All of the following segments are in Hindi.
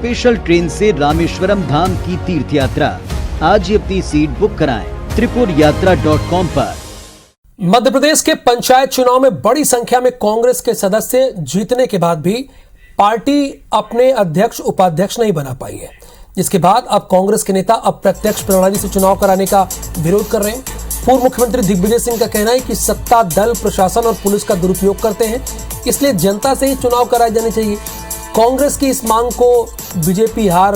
स्पेशल ट्रेन से रामेश्वरम धाम की तीर्थ यात्रा। आज ही अपनी सीट बुक कराएं त्रिपुरयात्रा.com पर। मध्य प्रदेश के पंचायत चुनाव में बड़ी संख्या में कांग्रेस के सदस्य जीतने के बाद भी पार्टी अपने अध्यक्ष उपाध्यक्ष नहीं बना पाई है, जिसके बाद अब कांग्रेस के नेता अप्रत्यक्ष प्रणाली से चुनाव कराने का विरोध कर रहे हैं। पूर्व मुख्यमंत्री दिग्विजय सिंह का कहना है कि सत्ता दल, प्रशासन और पुलिस का दुरुपयोग करते हैं, इसलिए जनता से ही चुनाव कराए जाने चाहिए। कांग्रेस की इस मांग को बीजेपी हार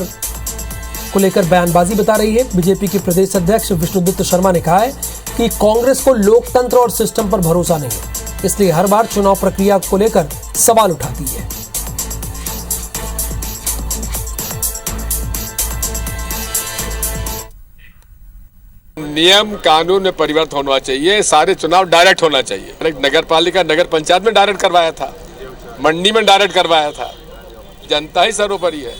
को लेकर बयानबाजी बता रही है। बीजेपी के प्रदेश अध्यक्ष विष्णुदत्त शर्मा ने कहा है कि कांग्रेस को लोकतंत्र और सिस्टम पर भरोसा नहीं है, इसलिए हर बार चुनाव प्रक्रिया को लेकर सवाल उठाती है। नियम कानून में परिवर्तन होना चाहिए। सारे चुनाव डायरेक्ट होना चाहिए। नगर पालिका, नगर पंचायत में डायरेक्ट करवाया था, मंडी में डायरेक्ट करवाया था। जनता ही सर्वोपरि है।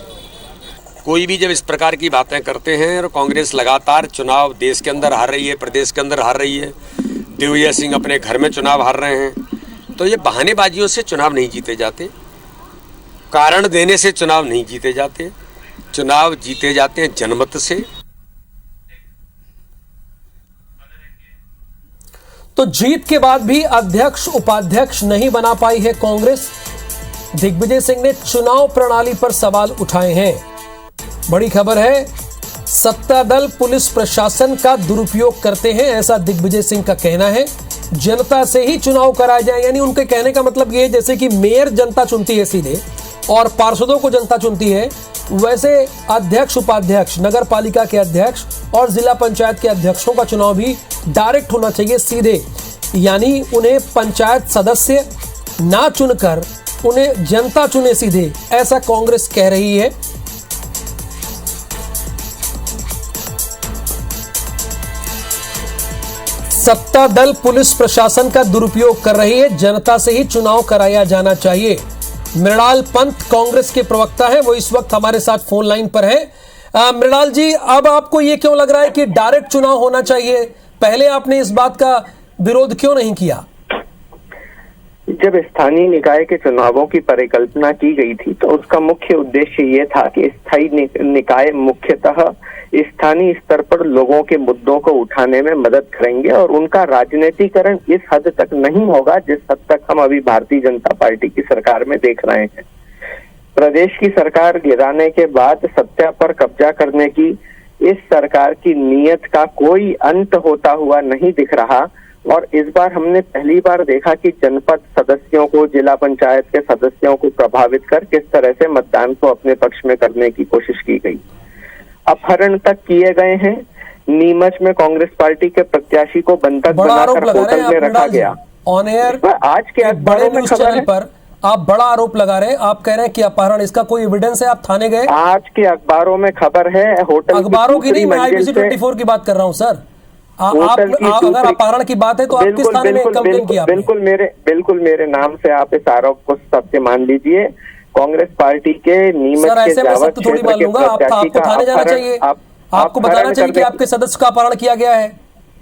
कोई भी जब इस प्रकार की बातें करते हैं और कांग्रेस लगातार चुनाव देश के अंदर हार रही है, प्रदेश के अंदर हार रही है, दिग्विजय सिंह अपने घर में चुनाव हार रहे हैं, तो ये बहानेबाजियों से चुनाव नहीं जीते जाते, कारण देने से चुनाव नहीं जीते जाते। चुनाव जीते जाते हैं जनमत से। तो जीत के बाद भी अध्यक्ष उपाध्यक्ष नहीं बना पाई है कांग्रेस। दिग्विजय सिंह ने चुनाव प्रणाली पर सवाल उठाए हैं। बड़ी खबर है, सत्ता दल, पुलिस प्रशासन का दुरुपयोग करते हैं, ऐसा दिग्विजय सिंह का कहना है। जनता से ही चुनाव कराए जाए, यानी उनके कहने का मतलब ये है जैसे कि मेयर जनता चुनती है सीधे और पार्षदों को जनता चुनती है, वैसे अध्यक्ष उपाध्यक्ष, नगर पालिका के अध्यक्ष और जिला पंचायत के अध्यक्षों का चुनाव भी डायरेक्ट होना चाहिए, सीधे। यानी उन्हें पंचायत सदस्य ना चुनकर उन्हें जनता चुने सीधे, ऐसा कांग्रेस कह रही है। सत्ता दल, पुलिस प्रशासन का दुरुपयोग कर रही है, जनता से ही चुनाव कराया जाना चाहिए। मृणाल पंत कांग्रेस के प्रवक्ता हैं, वो इस वक्त हमारे साथ फोन लाइन पर हैं। मृणाल जी, अब आपको ये क्यों लग रहा है कि डायरेक्ट चुनाव होना चाहिए? पहले आपने इस बात का विरोध क्यों नहीं किया? जब स्थानीय निकाय के चुनावों की परिकल्पना की गई थी तो उसका मुख्य उद्देश्य ये था कि स्थायी निकाय मुख्यतः स्थानीय स्तर पर लोगों के मुद्दों को उठाने में मदद करेंगे और उनका राजनीतिकरण इस हद तक नहीं होगा जिस हद तक हम अभी भारतीय जनता पार्टी की सरकार में देख रहे हैं। प्रदेश की सरकार गिराने के बाद सत्ता पर कब्जा करने की इस सरकार की नीयत का कोई अंत होता हुआ नहीं दिख रहा और इस बार हमने पहली बार देखा कि जनपद सदस्यों को, जिला पंचायत के सदस्यों को प्रभावित कर किस तरह से मतदान को अपने पक्ष में करने की कोशिश की गई। अपहरण तक किए गए हैं। नीमच में कांग्रेस पार्टी के प्रत्याशी को बंधक बनाकर होटल में रखा गया। ऑन एयर आज के बड़े न्यूज चैनल पर आप बड़ा आरोप लगा रहे हैं। आप कह रहे हैं कि अपहरण, इसका कोई एविडेंस है? आप थाने गए? आज के अखबारों में खबर है। होटल अखबारों की नहीं, मैं IPC 24 की बात कर रहा हूँ सर। अगर अपहरण की बात है तो आप किस थाने में कंप्लेन किया? बिल्कुल मेरे नाम से आप इस आरोप को सत्य मान लीजिए। कांग्रेस पार्टी के नीमच के जावद थोड़ी मान लूंगा। आपको थाने जाना चाहिए, आपको बताना चाहिए कि आपके सदस्य का अपहरण किया गया है।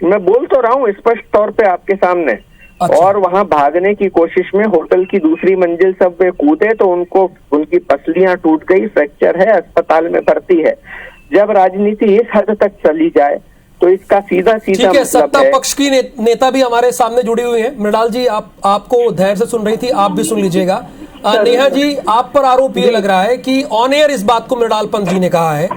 मैं बोल तो रहा हूँ स्पष्ट तौर पे आपके सामने। अच्छा। और वहां भागने की कोशिश में होटल की दूसरी मंजिल सब वे कूदे तो उनकी पसलियां टूट गई, फ्रैक्चर है, अस्पताल में भर्ती है। जब राजनीति इस हद तक चली जाए तो इसका सीधा मतलब सत्ता पक्ष की नेता भी हमारे सामने जुड़ी हुई है। मृणाल जी, आपको धैर्य से सुन रही थी, आप भी सुन लीजिएगा। नेहा जी, आप पर आरोप ये लग रहा है कि ऑन एयर इस बात को मृणाल पंत जी ने कहा है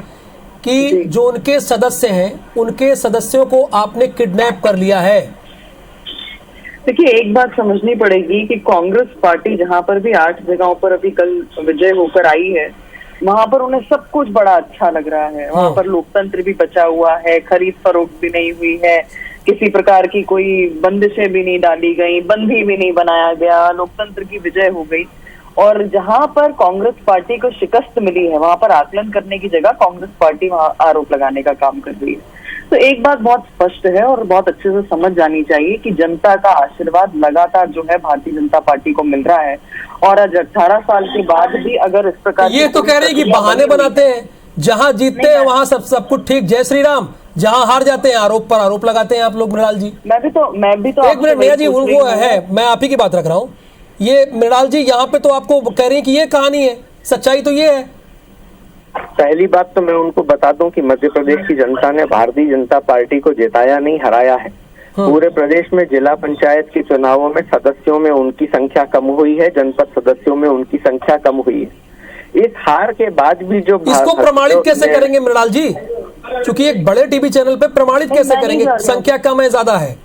कि जो उनके सदस्य हैं, उनके सदस्यों को आपने किडनैप कर लिया है। देखिए, एक बात समझनी पड़ेगी कि कांग्रेस पार्टी जहां पर भी 8 जगहों पर अभी कल विजय होकर आई है, वहां पर उन्हें सब कुछ बड़ा अच्छा लग रहा है। वहां पर लोकतंत्र भी बचा हुआ है, खरीद फरोख्त भी नहीं हुई है, किसी प्रकार की कोई बंदिशें भी नहीं डाली गई, बंदी भी नहीं बनाया गया, लोकतंत्र की विजय हो गई। और जहां पर कांग्रेस पार्टी को शिकस्त मिली है, वहां पर आकलन करने की जगह कांग्रेस पार्टी वहां आरोप लगाने का काम कर रही है। तो एक बात बहुत स्पष्ट है और बहुत अच्छे से समझ जानी चाहिए कि जनता का आशीर्वाद लगातार जो है भारतीय जनता पार्टी को मिल रहा है। और आज 18 साल के बाद भी अगर इस प्रकार ये तो कह रहे हैं कि बहाने बनाते हैं, जहां जीतते हैं वहां सब कुछ ठीक, जय श्री राम, जहां हार जाते हैं आरोप पर आरोप लगाते हैं आप लोग। मृणाल जी, मैं भी तो एक मिनट नेहा जी, वो है, मैं आप ही की बात रख रहा हूँ। ये मृणाल जी, यहाँ पे तो आपको कह रही है कि ये कहानी है, सच्चाई तो ये है। पहली बात तो मैं उनको बता दूं कि मध्य प्रदेश की जनता ने भारतीय जनता पार्टी को जिताया नहीं, हराया है। पूरे प्रदेश में जिला पंचायत के चुनावों में सदस्यों में उनकी संख्या कम हुई है, जनपद सदस्यों में उनकी संख्या कम हुई है। इस हार के बाद भी जो इसको प्रमाणित कैसे करेंगे मृणाल जी? क्योंकि एक बड़े टीवी चैनल पे प्रमाणित कैसे करेंगे? संख्या कम है ज्यादा है,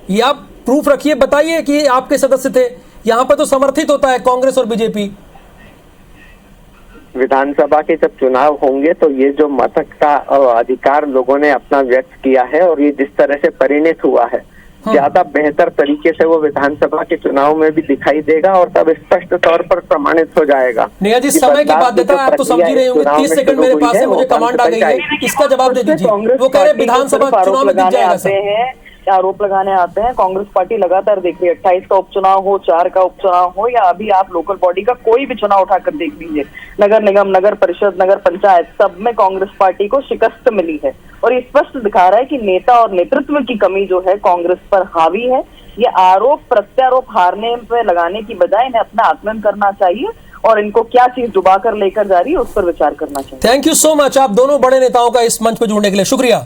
ये आप प्रूफ रखिए, बताइए कि आपके सदस्य थे। यहाँ पे तो समर्थित होता है कांग्रेस और बीजेपी। विधानसभा के जब चुनाव होंगे तो ये जो मत का अधिकार लोगों ने अपना व्यक्त किया है और ये जिस तरह से परिणित हुआ है, ज्यादा बेहतर तरीके से वो विधानसभा के चुनाव में भी दिखाई देगा और तब स्पष्ट तौर पर प्रमाणित हो जाएगा। नेहा जी, समय की बाध्यता आप तो समझ ही रहे होंगे। 30 सेकंड मेरे पास है, मुझे कमांड आ गई है, इसका जवाब दे दीजिए। वो कह रहे विधानसभा चुनाव में दिख जाएगा। आरोप लगाने आते हैं। कांग्रेस पार्टी लगातार देख रही है, 28 का उपचुनाव हो, 4 का उपचुनाव हो, या अभी आप लोकल बॉडी का कोई भी चुनाव उठाकर देख लीजिए, नगर निगम, नगर परिषद, नगर पंचायत, सब में कांग्रेस पार्टी को शिकस्त मिली है। और ये स्पष्ट दिखा रहा है कि नेता और नेतृत्व की कमी जो है कांग्रेस पर हावी है। ये आरोप प्रत्यारोप हारने पे लगाने की बजाय इन्हें अपना आकलन करना चाहिए और इनको क्या चीज डुबा कर लेकर जा रही है उस पर विचार करना चाहिए। थैंक यू सो मच, आप दोनों बड़े नेताओं का इस मंच पर जुड़ने के लिए शुक्रिया।